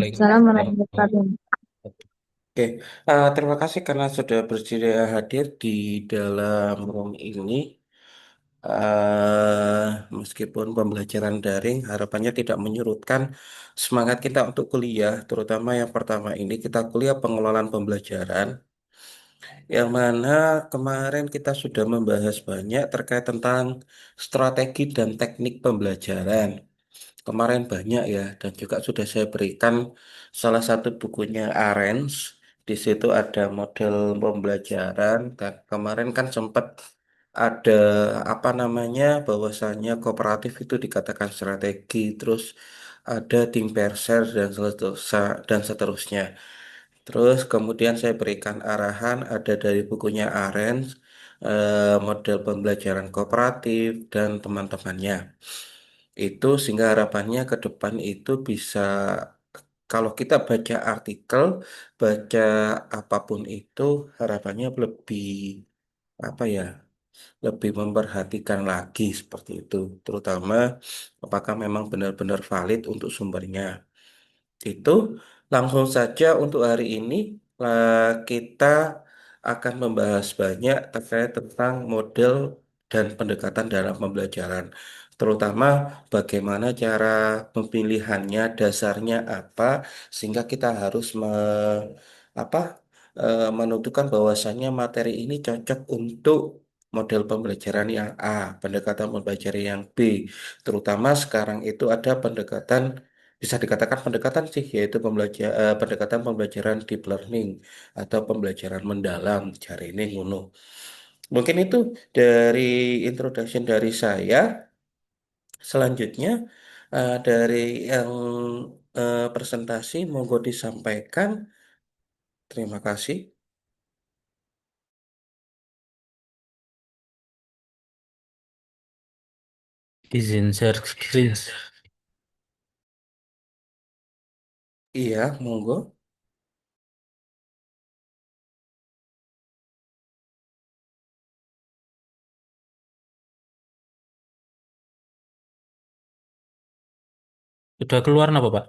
Waalaikumsalam warahmatullahi Waalaikumsalam. wabarakatuh. Oke, terima kasih karena sudah bersedia hadir di dalam room ini. Meskipun pembelajaran daring, harapannya tidak menyurutkan semangat kita untuk kuliah, terutama yang pertama ini kita kuliah pengelolaan pembelajaran, yang mana kemarin kita sudah membahas banyak terkait tentang strategi dan teknik pembelajaran. Kemarin banyak ya, dan juga sudah saya berikan salah satu bukunya Arens. Di situ ada model pembelajaran. Dan kemarin kan sempat ada apa namanya, bahwasannya kooperatif itu dikatakan strategi, terus ada tim Perser dan seterusnya. Terus kemudian saya berikan arahan ada dari bukunya Arens, model pembelajaran kooperatif dan teman-temannya. Itu sehingga harapannya ke depan itu bisa, kalau kita baca artikel, baca apapun itu, harapannya lebih apa ya, lebih memperhatikan lagi seperti itu, terutama apakah memang benar-benar valid untuk sumbernya. Itu langsung saja untuk hari ini kita akan membahas banyak terkait tentang model dan pendekatan dalam pembelajaran, terutama bagaimana cara pemilihannya, dasarnya apa, sehingga kita harus apa, menentukan bahwasannya materi ini cocok untuk model pembelajaran yang A, pendekatan pembelajaran yang B, terutama sekarang itu ada pendekatan, bisa dikatakan pendekatan sih, yaitu pendekatan pembelajaran deep learning atau pembelajaran mendalam, cari ini ngono. Mungkin itu dari introduction dari saya. Selanjutnya dari yang presentasi, monggo disampaikan. Terima kasih. Izin share screen. Iya, monggo. Sudah keluar apa, Pak?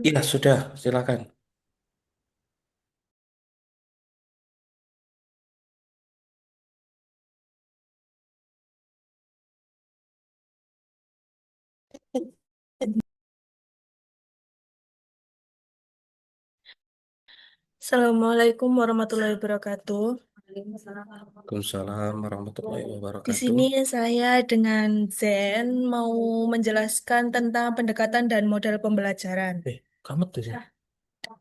Iya, sudah, silakan. Assalamualaikum warahmatullahi wabarakatuh. Waalaikumsalam warahmatullahi Di wabarakatuh. sini saya dengan Zen mau menjelaskan tentang pendekatan dan model pembelajaran. Kamu tuh sih.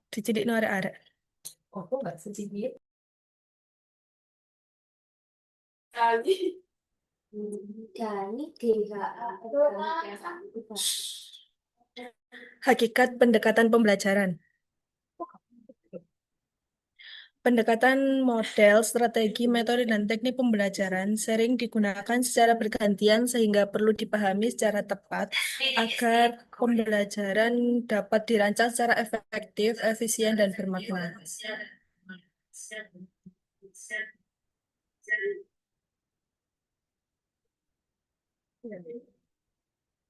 Dicedik no arek-arek. Hakikat pendekatan pembelajaran. Pendekatan model, strategi, metode, dan teknik pembelajaran sering digunakan secara bergantian sehingga perlu dipahami secara tepat agar pembelajaran dapat dirancang secara efektif, efisien, dan bermakna.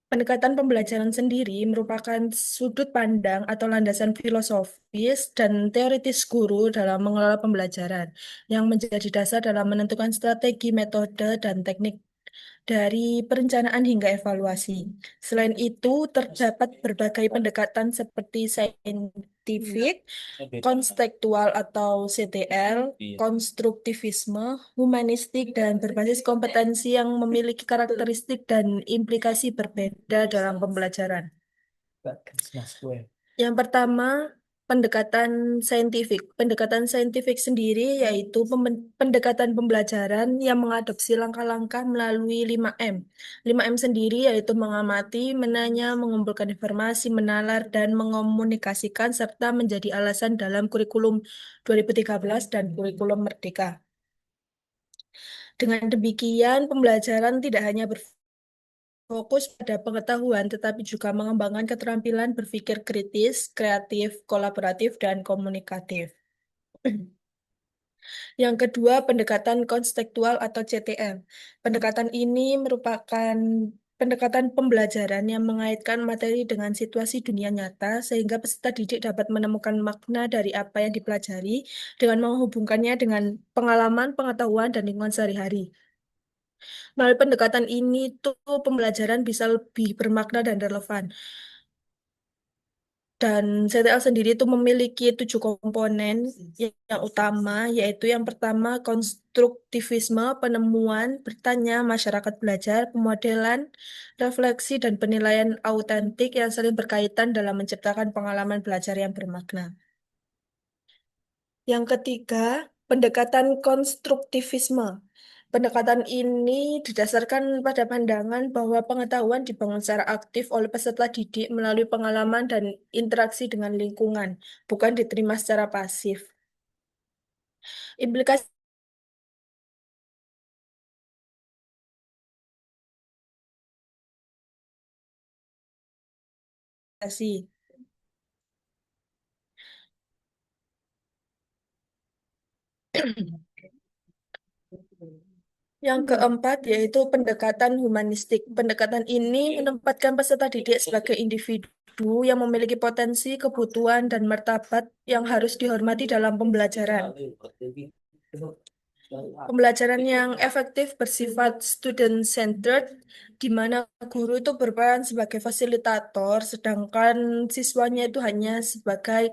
Pendekatan pembelajaran sendiri merupakan sudut pandang atau landasan filosofis dan teoritis guru dalam mengelola pembelajaran yang menjadi dasar dalam menentukan strategi, metode, dan teknik dari perencanaan hingga evaluasi. Selain itu, terdapat berbagai pendekatan seperti saintifik, konstekstual atau CTL, Iya. konstruktivisme, humanistik, dan berbasis kompetensi yang memiliki karakteristik dan implikasi berbeda dalam pembelajaran. Yang pertama, pendekatan saintifik. Pendekatan saintifik sendiri yaitu pendekatan pembelajaran yang mengadopsi langkah-langkah melalui 5M. 5M sendiri yaitu mengamati, menanya, mengumpulkan informasi, menalar, dan mengomunikasikan serta menjadi alasan dalam kurikulum 2013 dan kurikulum Merdeka. Dengan demikian, pembelajaran tidak hanya fokus pada pengetahuan, tetapi juga mengembangkan keterampilan berpikir kritis, kreatif, kolaboratif, dan komunikatif. Yang kedua, pendekatan konstekstual atau CTM. Pendekatan ini merupakan Pendekatan pembelajaran yang mengaitkan materi dengan situasi dunia nyata sehingga peserta didik dapat menemukan makna dari apa yang dipelajari dengan menghubungkannya dengan pengalaman, pengetahuan, dan lingkungan sehari-hari. Melalui pendekatan ini tuh pembelajaran bisa lebih bermakna dan relevan. Dan CTL sendiri itu memiliki 7 komponen yang utama, yaitu yang pertama konstruktivisme, penemuan, bertanya, masyarakat belajar, pemodelan, refleksi, dan penilaian autentik yang saling berkaitan dalam menciptakan pengalaman belajar yang bermakna. Yang ketiga, pendekatan konstruktivisme. Pendekatan ini didasarkan pada pandangan bahwa pengetahuan dibangun secara aktif oleh peserta didik melalui pengalaman dan interaksi dengan lingkungan, bukan diterima secara pasif. Implikasi Yang keempat yaitu pendekatan humanistik. Pendekatan ini menempatkan peserta didik sebagai individu yang memiliki potensi, kebutuhan, dan martabat yang harus dihormati dalam pembelajaran. Pembelajaran yang efektif bersifat student-centered, di mana guru itu berperan sebagai fasilitator, sedangkan siswanya itu hanya sebagai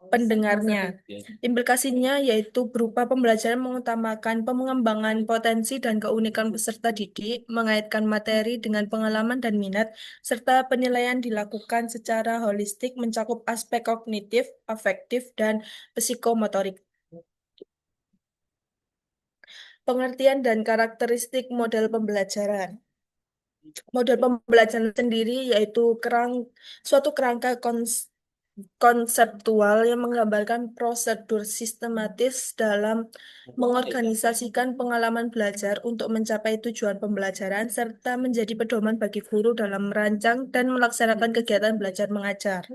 pendengarnya. Implikasinya yaitu berupa pembelajaran mengutamakan pengembangan potensi dan keunikan peserta didik, mengaitkan materi dengan pengalaman dan minat, serta penilaian dilakukan secara holistik mencakup aspek kognitif, afektif, dan psikomotorik. Pengertian dan karakteristik model pembelajaran. Model pembelajaran sendiri yaitu suatu kerangka konseptual yang menggambarkan prosedur sistematis dalam mengorganisasikan pengalaman belajar untuk mencapai tujuan pembelajaran serta menjadi pedoman bagi guru dalam merancang dan melaksanakan kegiatan belajar mengajar.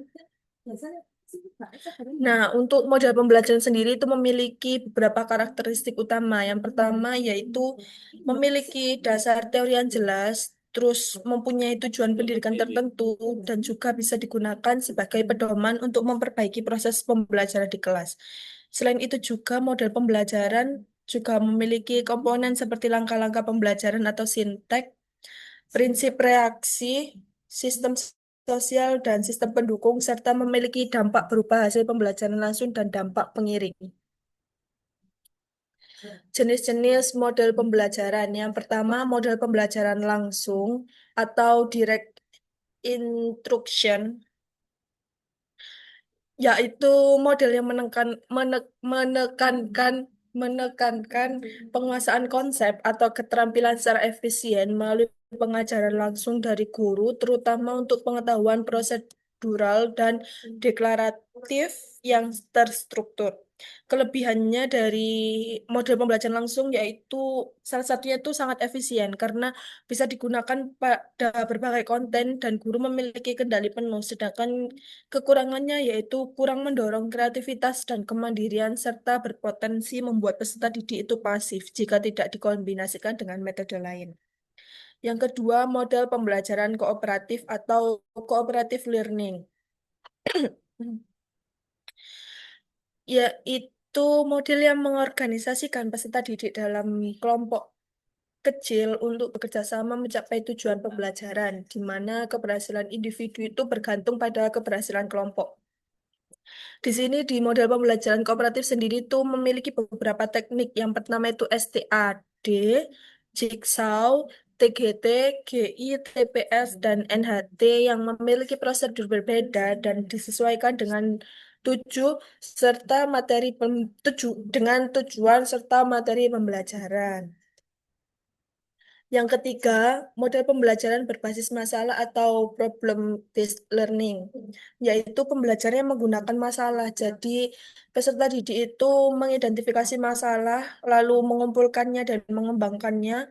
Nah, untuk model pembelajaran sendiri itu memiliki beberapa karakteristik utama. Yang pertama yaitu memiliki dasar teori yang jelas, terus mempunyai tujuan pendidikan tertentu, dan juga bisa digunakan sebagai pedoman untuk memperbaiki proses pembelajaran di kelas. Selain itu juga model pembelajaran juga memiliki komponen seperti langkah-langkah pembelajaran atau sintek, prinsip reaksi, sistem sosial, dan sistem pendukung, serta memiliki dampak berupa hasil pembelajaran langsung dan dampak pengiring. Jenis-jenis model pembelajaran. Yang pertama, model pembelajaran langsung atau direct instruction, yaitu model yang menekankan penguasaan konsep atau keterampilan secara efisien melalui pengajaran langsung dari guru, terutama untuk pengetahuan prosedural dan deklaratif yang terstruktur. Kelebihannya dari model pembelajaran langsung yaitu salah satunya itu sangat efisien karena bisa digunakan pada berbagai konten dan guru memiliki kendali penuh, sedangkan kekurangannya yaitu kurang mendorong kreativitas dan kemandirian serta berpotensi membuat peserta didik itu pasif jika tidak dikombinasikan dengan metode lain. Yang kedua, model pembelajaran kooperatif atau cooperative learning. Yaitu model yang mengorganisasikan peserta didik dalam kelompok kecil untuk bekerja sama mencapai tujuan pembelajaran, di mana keberhasilan individu itu bergantung pada keberhasilan kelompok. Di sini di model pembelajaran kooperatif sendiri itu memiliki beberapa teknik. Yang pertama itu STAD, Jigsaw, TGT, GI, TPS, dan NHT yang memiliki prosedur berbeda dan disesuaikan dengan tujuh serta dengan tujuan serta materi pembelajaran. Yang ketiga, model pembelajaran berbasis masalah atau problem-based learning, yaitu pembelajaran yang menggunakan masalah. Jadi, peserta didik itu mengidentifikasi masalah, lalu mengumpulkannya dan mengembangkannya.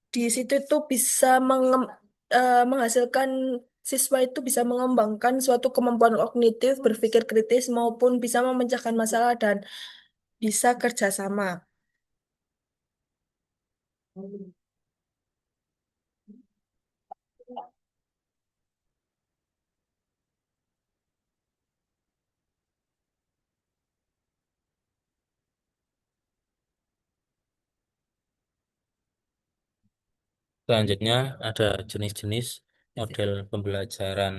Di situ itu bisa menghasilkan siswa itu bisa mengembangkan suatu kemampuan kognitif, berpikir kritis, maupun bisa memecahkan masalah dan bisa kerjasama. Selanjutnya ada jenis-jenis model pembelajaran.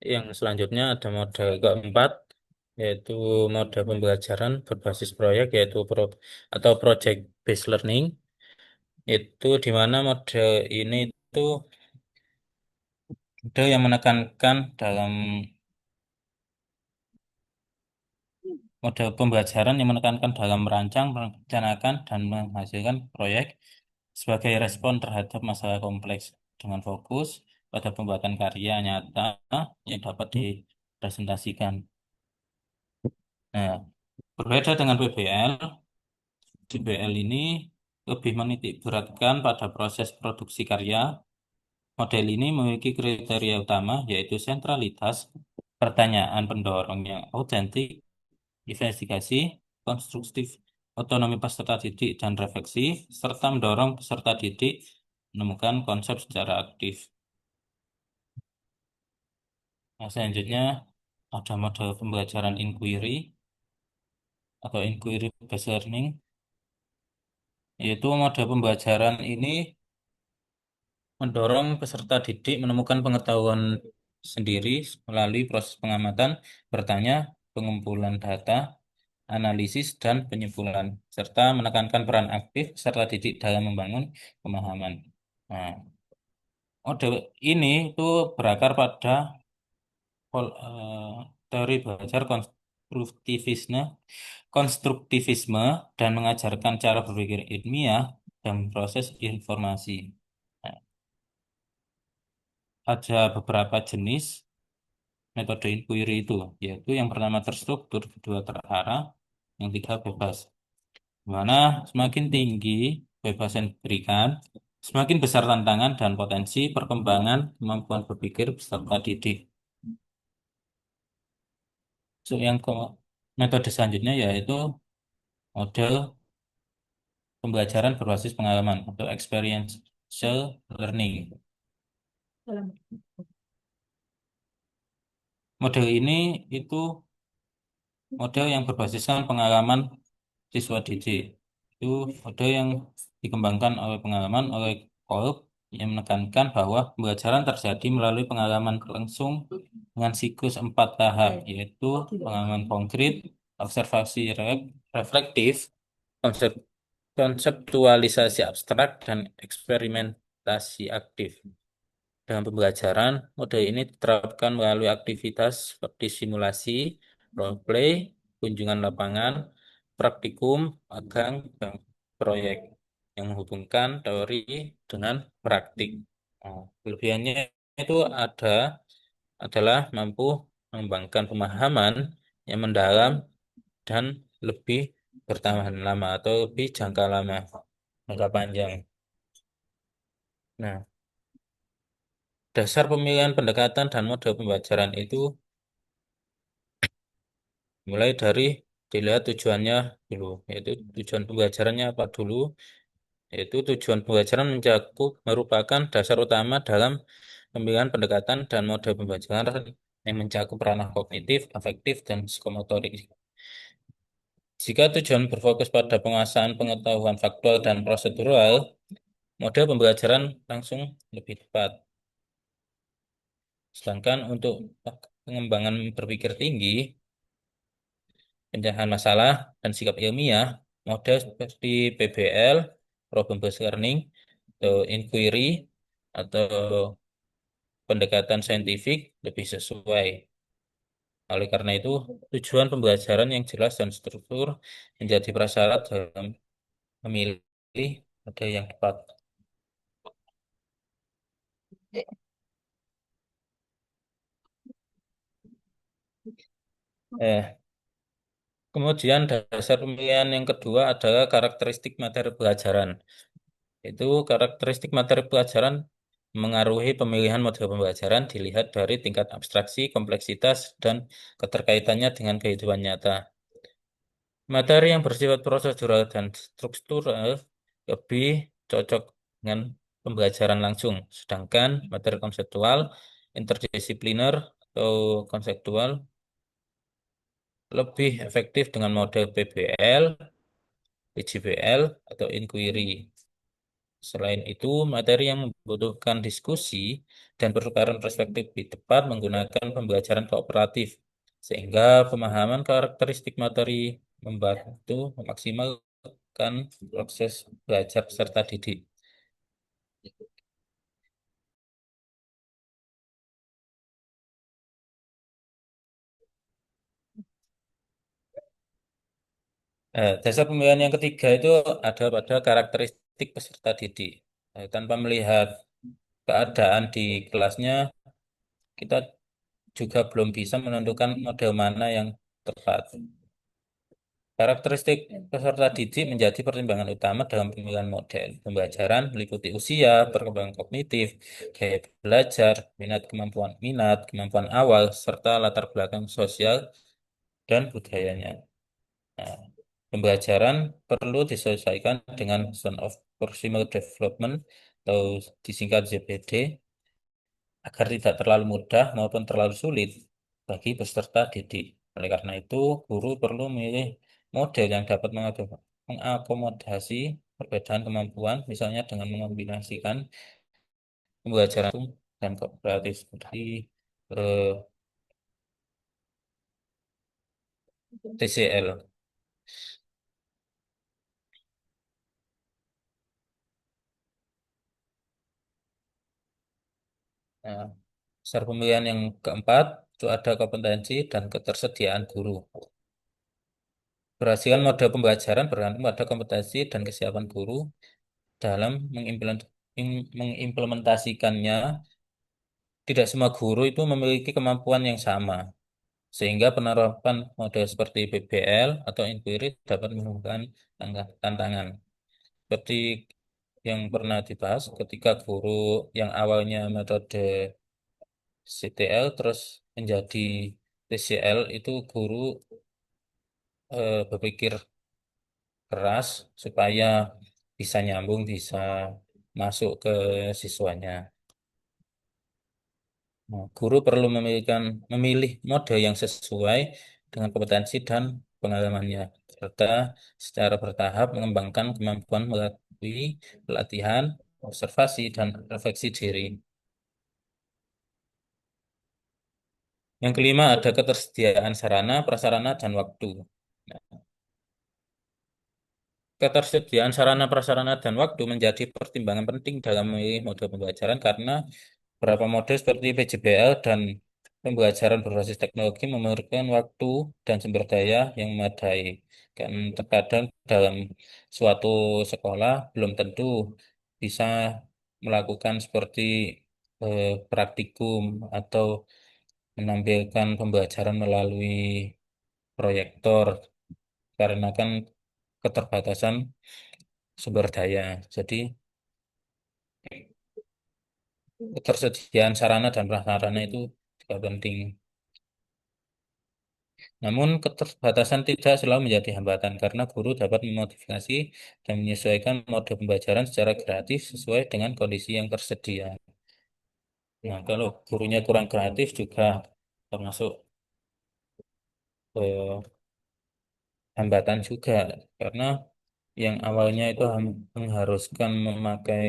Yang selanjutnya ada model keempat, yaitu model pembelajaran berbasis proyek, yaitu atau project based learning. Itu di mana model ini itu model yang menekankan dalam model pembelajaran yang menekankan dalam merancang, merencanakan, dan menghasilkan proyek sebagai respon terhadap masalah kompleks dengan fokus pada pembuatan karya nyata yang dapat dipresentasikan. Nah, berbeda dengan PBL, di PBL ini lebih menitik beratkan pada proses produksi karya. Model ini memiliki kriteria utama yaitu sentralitas, pertanyaan pendorong yang autentik, investigasi, konstruktif, otonomi peserta didik dan refleksi, serta mendorong peserta didik menemukan konsep secara aktif. Nah, selanjutnya ada model pembelajaran inquiry atau inquiry based learning, yaitu model pembelajaran ini mendorong peserta didik menemukan pengetahuan sendiri melalui proses pengamatan, bertanya, pengumpulan data, analisis, dan penyimpulan, serta menekankan peran aktif peserta didik dalam membangun pemahaman. Nah, model ini itu berakar pada teori belajar konstruktivisme dan mengajarkan cara berpikir ilmiah dan proses informasi. Nah, ada beberapa jenis metode inquiry itu, yaitu yang pertama terstruktur, kedua terarah, yang tiga bebas. Di mana semakin tinggi bebas yang diberikan, semakin besar tantangan dan potensi perkembangan kemampuan berpikir peserta didik. So, yang ke metode selanjutnya yaitu model pembelajaran berbasis pengalaman atau experiential learning. Model ini itu model yang berbasiskan pengalaman siswa didik. Itu model yang dikembangkan oleh pengalaman oleh Kolb yang menekankan bahwa pembelajaran terjadi melalui pengalaman langsung dengan siklus 4 tahap, yaitu pengalaman konkret, observasi reflektif, konseptualisasi abstrak, dan eksperimentasi aktif. Dalam pembelajaran, model ini diterapkan melalui aktivitas seperti simulasi, role play, kunjungan lapangan, praktikum, magang, dan proyek yang menghubungkan teori dengan praktik. Nah, kelebihannya itu adalah mampu mengembangkan pemahaman yang mendalam dan lebih bertahan lama atau lebih jangka panjang. Nah, dasar pemilihan pendekatan dan model pembelajaran itu mulai dari dilihat tujuannya dulu, yaitu tujuan pembelajarannya apa dulu, yaitu tujuan pembelajaran merupakan dasar utama dalam pemilihan pendekatan dan model pembelajaran yang mencakup ranah kognitif, afektif, dan psikomotorik. Jika tujuan berfokus pada penguasaan pengetahuan faktual dan prosedural, model pembelajaran langsung lebih tepat. Sedangkan untuk pengembangan berpikir tinggi, pencerahan masalah, dan sikap ilmiah, model seperti PBL, Problem Based Learning, atau Inquiry, atau pendekatan saintifik lebih sesuai. Oleh karena itu, tujuan pembelajaran yang jelas dan struktur menjadi prasyarat dalam memilih model yang tepat. Eh, Kemudian dasar pemilihan yang kedua adalah karakteristik materi pelajaran. Itu karakteristik materi pelajaran mengaruhi pemilihan model pembelajaran dilihat dari tingkat abstraksi, kompleksitas, dan keterkaitannya dengan kehidupan nyata. Materi yang bersifat prosedural dan struktural lebih cocok dengan pembelajaran langsung, sedangkan materi konseptual, interdisipliner, atau konseptual lebih efektif dengan model PBL, PJBL, atau inquiry. Selain itu, materi yang membutuhkan diskusi dan pertukaran perspektif di tepat menggunakan pembelajaran kooperatif, sehingga pemahaman karakteristik materi membantu memaksimalkan proses belajar peserta didik. Dasar pemilihan yang ketiga itu ada pada karakteristik peserta didik. Tanpa melihat keadaan di kelasnya, kita juga belum bisa menentukan model mana yang tepat. Karakteristik peserta didik menjadi pertimbangan utama dalam pemilihan model pembelajaran, meliputi usia, perkembangan kognitif, gaya belajar, minat, kemampuan awal, serta latar belakang sosial dan budayanya. Nah, pembelajaran perlu disesuaikan dengan Zone of Proximal Development atau disingkat ZPD agar tidak terlalu mudah maupun terlalu sulit bagi peserta didik. Oleh karena itu, guru perlu memilih model yang dapat mengakomodasi perbedaan kemampuan, misalnya dengan mengombinasikan pembelajaran langsung dan kooperatif seperti eh, TCL. Nah, dasar pemilihan yang keempat itu ada kompetensi dan ketersediaan guru. Keberhasilan model pembelajaran bergantung pada kompetensi dan kesiapan guru dalam mengimplementasikannya. Tidak semua guru itu memiliki kemampuan yang sama, sehingga penerapan model seperti PBL atau inquiry dapat menimbulkan tantangan. Seperti yang pernah dibahas, ketika guru yang awalnya metode CTL terus menjadi TCL, itu guru berpikir keras supaya bisa nyambung, bisa masuk ke siswanya. Nah, guru perlu memilih model yang sesuai dengan kompetensi dan pengalamannya, serta secara bertahap mengembangkan kemampuan melalui pelatihan, observasi, dan refleksi diri. Yang kelima ada ketersediaan sarana, prasarana, dan waktu. Ketersediaan sarana, prasarana, dan waktu menjadi pertimbangan penting dalam memilih model pembelajaran karena beberapa model seperti PJBL dan pembelajaran berbasis teknologi memerlukan waktu dan sumber daya yang memadai. Dan terkadang dalam suatu sekolah belum tentu bisa melakukan seperti praktikum atau menampilkan pembelajaran melalui proyektor karena kan keterbatasan sumber daya. Jadi ketersediaan sarana dan prasarana itu juga penting. Namun keterbatasan tidak selalu menjadi hambatan karena guru dapat memodifikasi dan menyesuaikan mode pembelajaran secara kreatif sesuai dengan kondisi yang tersedia. Nah, kalau gurunya kurang kreatif juga termasuk eh, hambatan juga karena yang awalnya itu mengharuskan memakai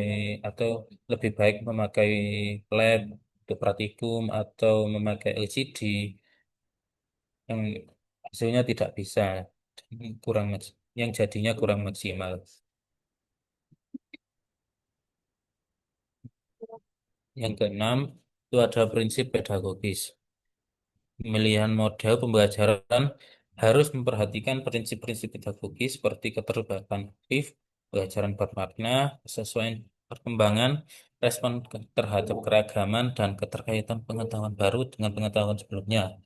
atau lebih baik memakai lab untuk praktikum atau memakai LCD yang hasilnya tidak bisa kurang yang jadinya kurang maksimal. Yang keenam itu ada prinsip pedagogis. Pemilihan model pembelajaran harus memperhatikan prinsip-prinsip pedagogis seperti keterlibatan aktif, pelajaran bermakna, kesesuaian perkembangan, respon terhadap keragaman, dan keterkaitan pengetahuan baru dengan pengetahuan sebelumnya.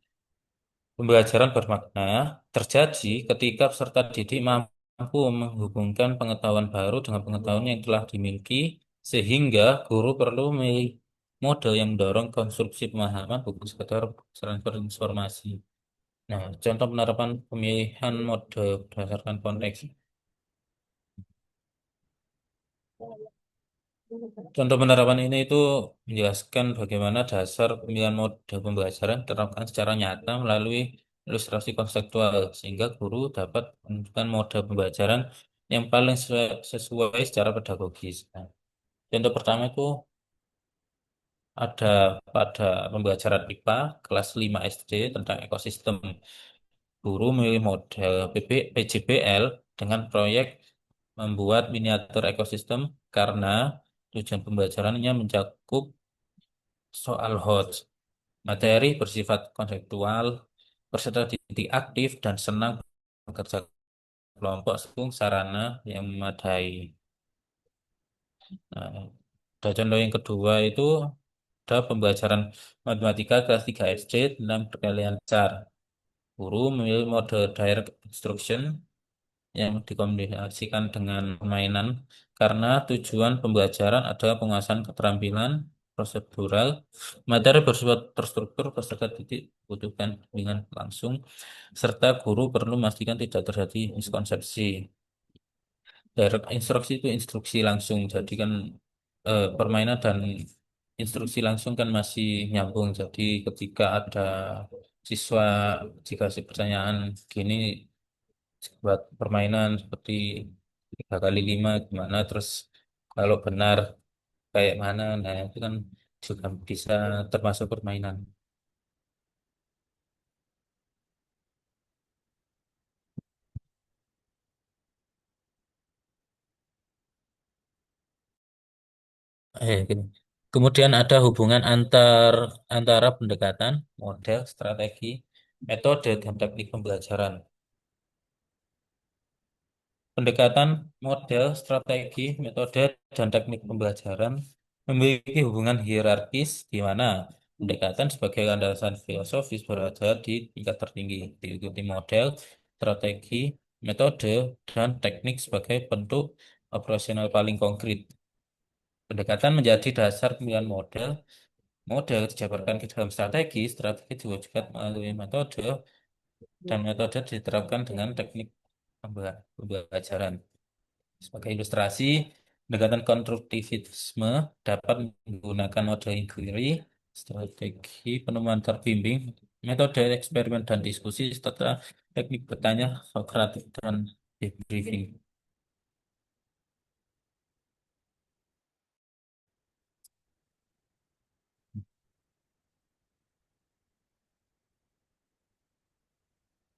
Pembelajaran bermakna terjadi ketika peserta didik mampu menghubungkan pengetahuan baru dengan pengetahuan yang telah dimiliki, sehingga guru perlu memilih model yang mendorong konstruksi pemahaman bukan sekedar transfer informasi. Nah, contoh penerapan pemilihan mode berdasarkan konteks. Contoh penerapan ini itu menjelaskan bagaimana dasar pemilihan mode pembelajaran diterapkan secara nyata melalui ilustrasi konseptual, sehingga guru dapat menentukan mode pembelajaran yang paling sesuai secara pedagogis. Nah, contoh pertama itu ada pada pembelajaran IPA kelas 5 SD tentang ekosistem. Guru memilih model PJBL dengan proyek membuat miniatur ekosistem karena tujuan pembelajarannya mencakup soal HOT. Materi bersifat konseptual, peserta didik aktif dan senang bekerja kelompok sung sarana yang memadai. Nah, ada contoh yang kedua itu ada pembelajaran matematika kelas 3 SD tentang perkalian besar. Guru memilih mode direct instruction yang dikombinasikan dengan permainan karena tujuan pembelajaran adalah penguasaan keterampilan prosedural, materi bersifat terstruktur, peserta didik butuhkan bimbingan langsung, serta guru perlu memastikan tidak terjadi miskonsepsi. Direct instruksi itu instruksi langsung, jadi kan permainan dan instruksi langsung kan masih nyambung. Jadi ketika ada siswa dikasih pertanyaan gini buat permainan seperti 3 kali 5 gimana, terus kalau benar kayak mana, nah itu kan juga bisa termasuk permainan. Gini. Kemudian ada hubungan antara pendekatan, model, strategi, metode, dan teknik pembelajaran. Pendekatan, model, strategi, metode, dan teknik pembelajaran memiliki hubungan hierarkis di mana pendekatan sebagai landasan filosofis berada di tingkat tertinggi, diikuti model, strategi, metode, dan teknik sebagai bentuk operasional paling konkret. Pendekatan menjadi dasar pemilihan model, model dijabarkan ke dalam strategi, strategi diwujudkan melalui metode, dan metode diterapkan dengan teknik pembelajaran. Sebagai ilustrasi, pendekatan konstruktivisme dapat menggunakan model inquiry, strategi penemuan terbimbing, metode eksperimen dan diskusi, serta teknik bertanya, Sokratik, dan debriefing.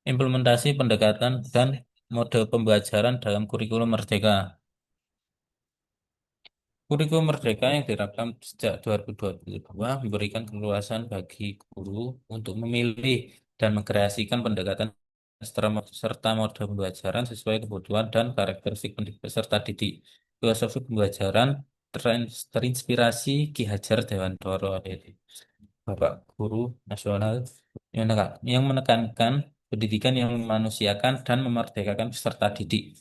Implementasi pendekatan dan model pembelajaran dalam kurikulum Merdeka. Kurikulum Merdeka yang diterapkan sejak 2022 memberikan keleluasaan bagi guru untuk memilih dan mengkreasikan pendekatan serta model pembelajaran sesuai kebutuhan dan karakteristik peserta didik. Filosofi pembelajaran terinspirasi Ki Hajar Dewantara, yaitu Bapak Guru Nasional yang menekankan pendidikan yang memanusiakan dan memerdekakan peserta didik.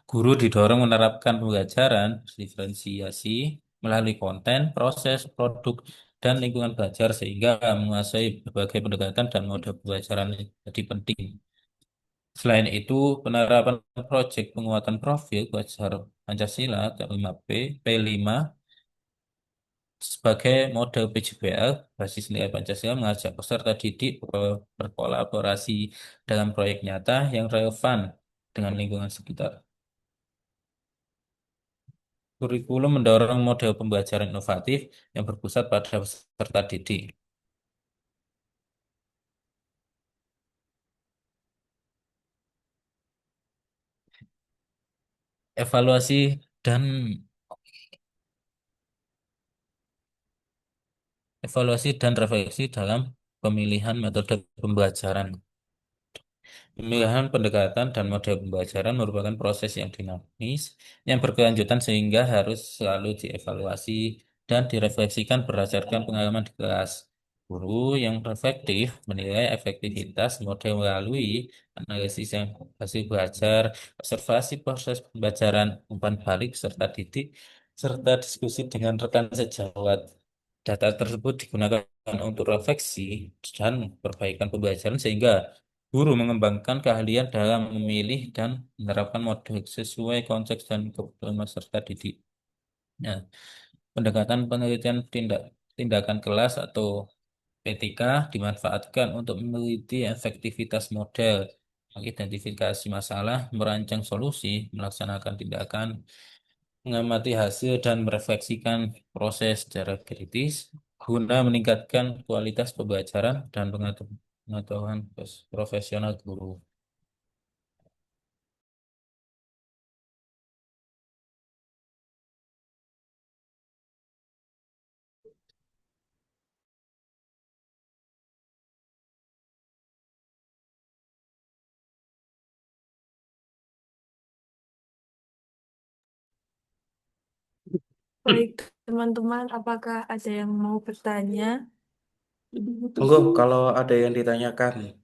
Guru didorong menerapkan pembelajaran diferensiasi melalui konten, proses, produk, dan lingkungan belajar sehingga menguasai berbagai pendekatan dan mode pembelajaran jadi penting. Selain itu, penerapan proyek penguatan profil belajar Pancasila K5P, P5 sebagai model PJBL basis nilai Pancasila mengajak peserta didik berkolaborasi dalam proyek nyata yang relevan dengan lingkungan sekitar. Kurikulum mendorong model pembelajaran inovatif yang berpusat pada peserta didik. Evaluasi dan refleksi dalam pemilihan metode pembelajaran. Pemilihan pendekatan dan model pembelajaran merupakan proses yang dinamis, yang berkelanjutan sehingga harus selalu dievaluasi dan direfleksikan berdasarkan pengalaman di kelas. Guru yang reflektif menilai efektivitas model melalui analisis yang hasil belajar, observasi proses pembelajaran, umpan balik serta didik, serta diskusi dengan rekan sejawat. Data tersebut digunakan untuk refleksi dan perbaikan pembelajaran sehingga guru mengembangkan keahlian dalam memilih dan menerapkan model sesuai konteks dan kebutuhan peserta didik. Nah, pendekatan penelitian tindakan kelas atau PTK dimanfaatkan untuk meneliti efektivitas model, mengidentifikasi masalah, merancang solusi, melaksanakan tindakan, mengamati hasil, dan merefleksikan proses secara kritis guna meningkatkan kualitas pembelajaran dan pengetahuan profesional guru. Baik, teman-teman, apakah ada yang mau bertanya? Monggo kalau ada yang ditanyakan.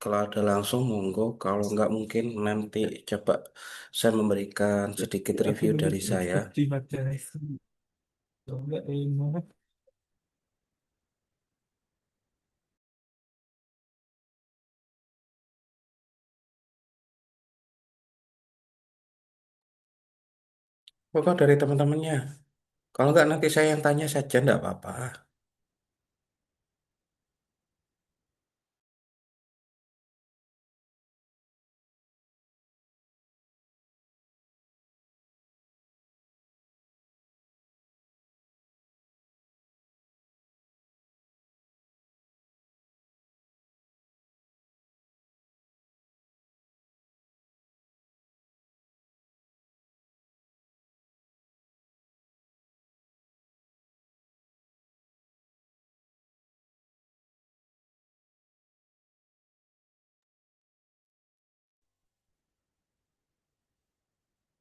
Kalau ada langsung monggo, kalau nggak mungkin nanti coba saya memberikan sedikit review dari saya. Pokok dari teman-temannya. Kalau nggak nanti saya yang tanya saja, nggak apa-apa.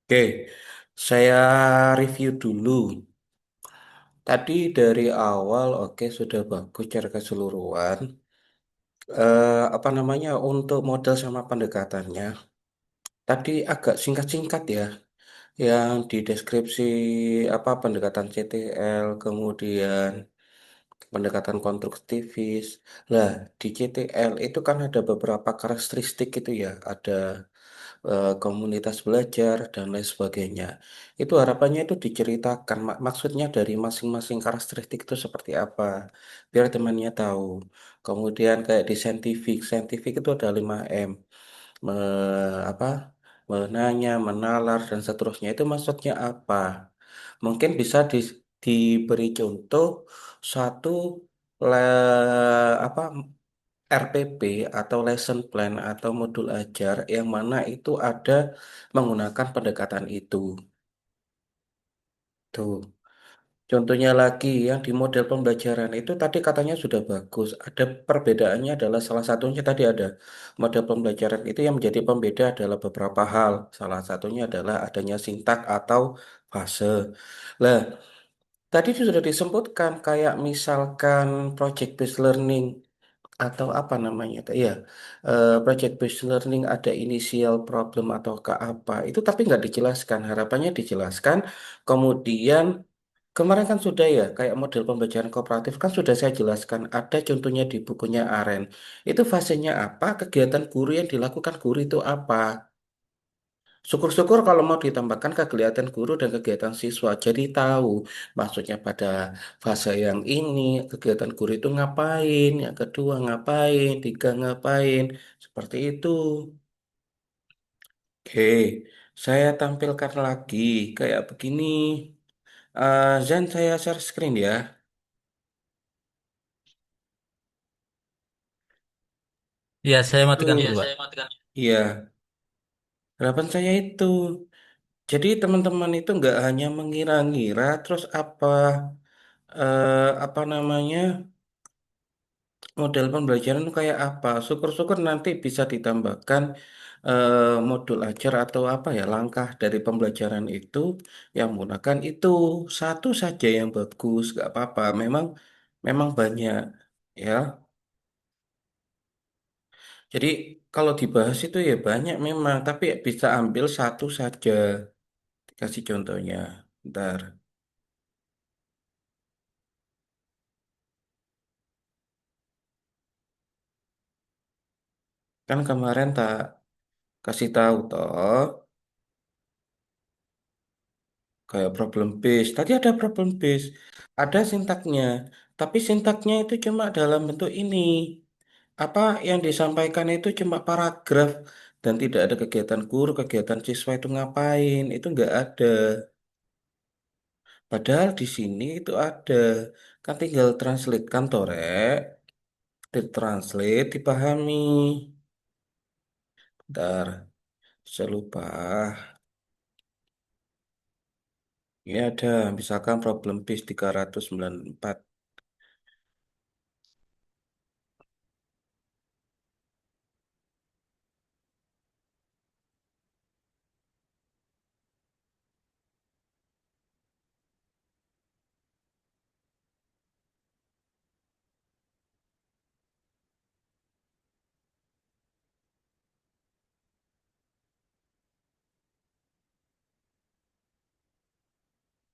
Oke, saya review dulu. Tadi dari awal, oke sudah bagus secara keseluruhan. Apa namanya untuk model sama pendekatannya. Tadi agak singkat-singkat ya, yang di deskripsi apa pendekatan CTL, kemudian pendekatan konstruktivis. Lah, di CTL itu kan ada beberapa karakteristik itu ya, ada komunitas belajar dan lain sebagainya. Itu harapannya itu diceritakan, maksudnya dari masing-masing karakteristik itu seperti apa, biar temannya tahu. Kemudian kayak di saintifik, saintifik itu ada 5M, apa, menanya, menalar dan seterusnya. Itu maksudnya apa? Mungkin bisa diberi contoh satu apa RPP atau lesson plan atau modul ajar yang mana itu ada menggunakan pendekatan itu. Tuh. Contohnya lagi yang di model pembelajaran itu tadi katanya sudah bagus. Ada perbedaannya adalah salah satunya tadi ada model pembelajaran itu yang menjadi pembeda adalah beberapa hal. Salah satunya adalah adanya sintak atau fase. Lah, tadi sudah disebutkan kayak misalkan project based learning atau apa namanya itu ya project based learning ada initial problem atau ke apa itu tapi nggak dijelaskan harapannya dijelaskan kemudian kemarin kan sudah ya kayak model pembelajaran kooperatif kan sudah saya jelaskan ada contohnya di bukunya Aren itu fasenya apa kegiatan guru yang dilakukan guru itu apa. Syukur-syukur kalau mau ditambahkan kegiatan guru dan kegiatan siswa. Jadi tahu maksudnya pada fase yang ini kegiatan guru itu ngapain, yang kedua ngapain, tiga ngapain. Seperti itu. Oke, saya tampilkan lagi kayak begini. Zan saya share screen ya. Ya, saya matikan Tuh, dulu, Pak. iya, harapan saya itu. Jadi teman-teman itu nggak hanya mengira-ngira, terus apa namanya? Model pembelajaran itu kayak apa? Syukur-syukur nanti bisa ditambahkan modul ajar atau apa ya langkah dari pembelajaran itu yang menggunakan itu satu saja yang bagus, nggak apa-apa. Memang banyak ya. Jadi kalau dibahas itu ya banyak memang, tapi bisa ambil satu saja. Kasih contohnya. Ntar. Kan kemarin tak kasih tahu toh, kayak problem base. Tadi ada problem base, ada sintaknya. Tapi sintaknya itu cuma dalam bentuk ini. Apa yang disampaikan itu cuma paragraf dan tidak ada kegiatan guru, kegiatan siswa itu ngapain, itu nggak ada. Padahal di sini itu ada, kan tinggal translate kan torek, ditranslate, dipahami. Bentar, saya lupa. Ini ada, misalkan problem base 394.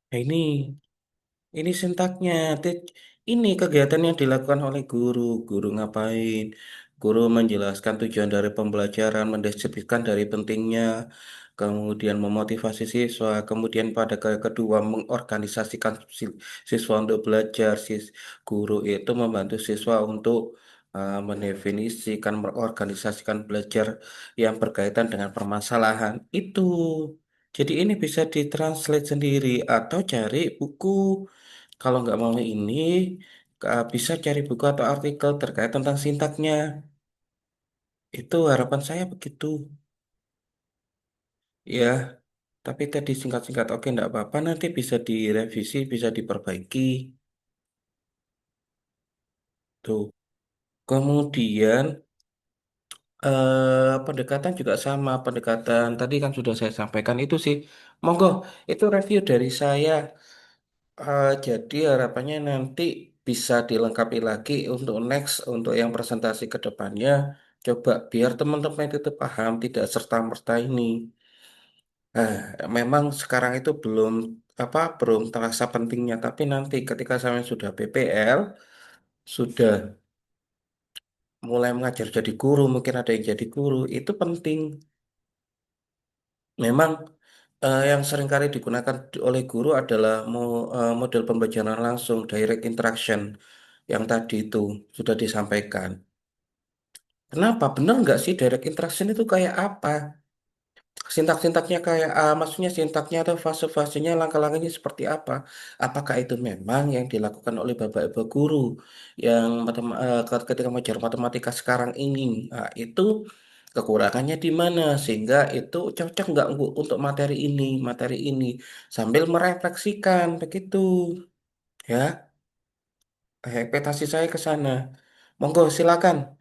Nah, ini sintaknya. Ini kegiatan yang dilakukan oleh guru. Guru ngapain? Guru menjelaskan tujuan dari pembelajaran, mendeskripsikan dari pentingnya, kemudian memotivasi siswa, kemudian pada kedua mengorganisasikan siswa untuk belajar. Guru itu membantu siswa untuk mendefinisikan, mengorganisasikan belajar yang berkaitan dengan permasalahan itu. Jadi ini bisa ditranslate sendiri atau cari buku. Kalau nggak mau ini, bisa cari buku atau artikel terkait tentang sintaknya. Itu harapan saya begitu. Ya, tapi tadi singkat-singkat, oke, nggak apa-apa. Nanti bisa direvisi, bisa diperbaiki. Tuh. Kemudian, pendekatan juga sama. Pendekatan tadi kan sudah saya sampaikan itu sih. Monggo, itu review dari saya. Jadi harapannya nanti bisa dilengkapi lagi untuk next, untuk yang presentasi ke depannya. Coba biar teman-teman itu paham, tidak serta-merta ini. Nah, memang sekarang itu belum terasa pentingnya, tapi nanti ketika saya sudah PPL, sudah mulai mengajar jadi guru, mungkin ada yang jadi guru, itu penting. Memang yang seringkali digunakan oleh guru adalah model pembelajaran langsung, direct interaction, yang tadi itu sudah disampaikan. Kenapa? Benar nggak sih direct interaction itu kayak apa? Sintak-sintaknya kayak maksudnya sintaknya atau fase-fasenya, langkah-langkahnya seperti apa? Apakah itu memang yang dilakukan oleh bapak ibu guru yang ketika mengajar matematika sekarang ini? Nah, itu kekurangannya di mana? Sehingga itu cocok nggak untuk materi ini, sambil merefleksikan begitu, ya. Ekspektasi saya ke sana. Monggo silakan.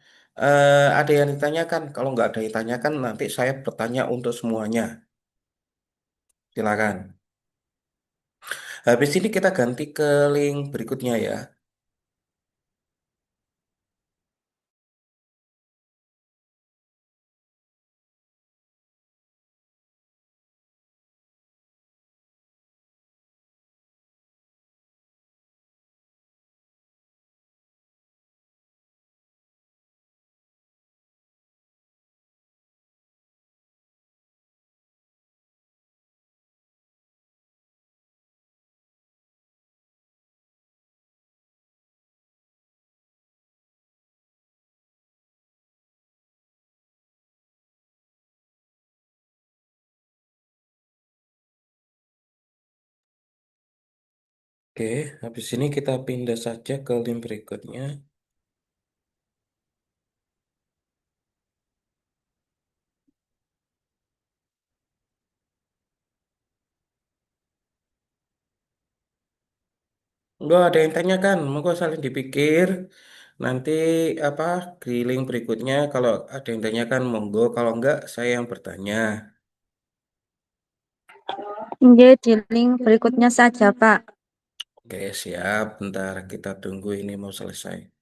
Ada yang ditanyakan? Kalau nggak ada yang ditanyakan, nanti saya bertanya untuk semuanya. Silakan. Habis ini kita ganti ke link berikutnya ya. Oke, habis ini kita pindah saja ke link berikutnya. Enggak ada yang tanyakan, monggo saling dipikir. Nanti apa di link berikutnya kalau ada yang tanyakan monggo, kalau enggak saya yang bertanya. Nggih, di link berikutnya saja, Pak. Oke, siap. Bentar kita tunggu ini mau selesai.